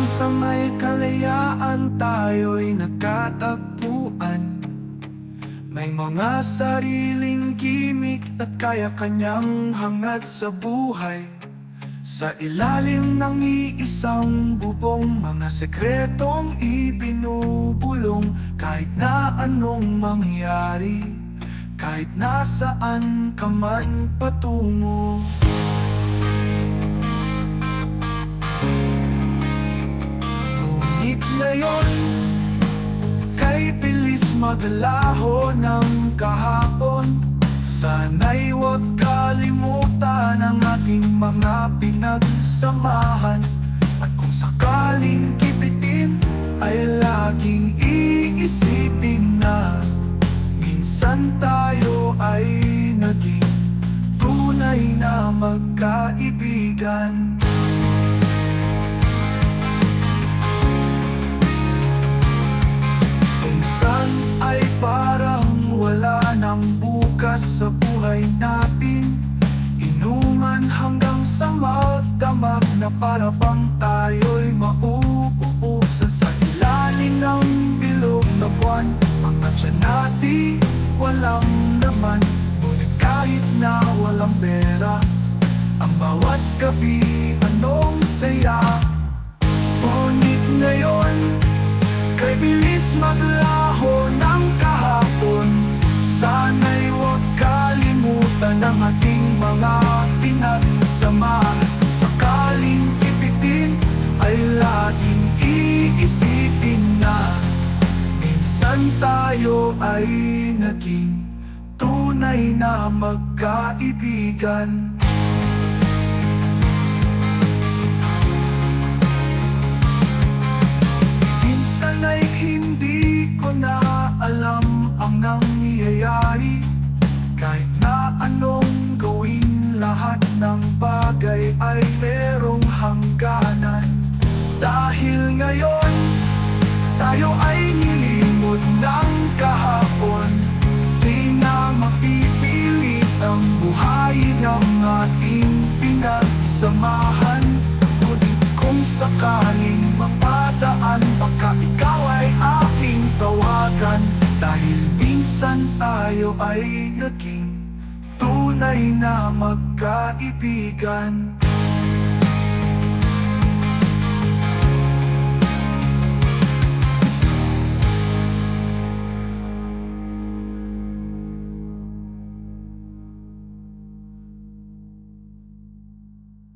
Hanggang sa may kalayaan tayo'y nagkatagpuan. May mga sariling gimik at kaya kanyang hangad sa buhay. Sa ilalim ng iisang bubong, mga sekretong ibinubulong. Kahit na anong mangyari, kahit nasaan ka man patungo. Ngunit ngayon, kay bilis maglaho ng kahapon. Sana'y huwag kalimutan ang ating mga pinagsamahan. At kung sakaling kipitin, ay laging iisipin na minsan tayo ay naging tunay na magkaibigan. Minsan ay parang wala nang bukas sa buhay natin. Inuman hanggang sa magdamag na para bang tayo'y mauubusan. Sa ilalim ng bilog na buwan, mga tiyan natin walang laman. Ngunit kahit na walang pera, ang bawat gabi anong saya. Ngunit ngayon, kay bilis maglaho ng kahapon. Sana'y huwag kalimutan ang ating mga pinagsamahan. Kung sakaling ipitin, ay laging iisipin na minsan tayo ay naging tunay na magkaibigan. Minsan ay hindi ko na alam ang nangyayari. Kahit na anong gawin, lahat ng bagay ay merong hangganan. Dahil ngayon, tayo ay nilimot ng kahapon. Di na mapipilit ang buhay ng ating pinagsamahan. Ngunit kung sakaling mapadaan, baka ikaw ay aking tawagan. Dahil minsan tayo ay naging tunay na magkaibigan.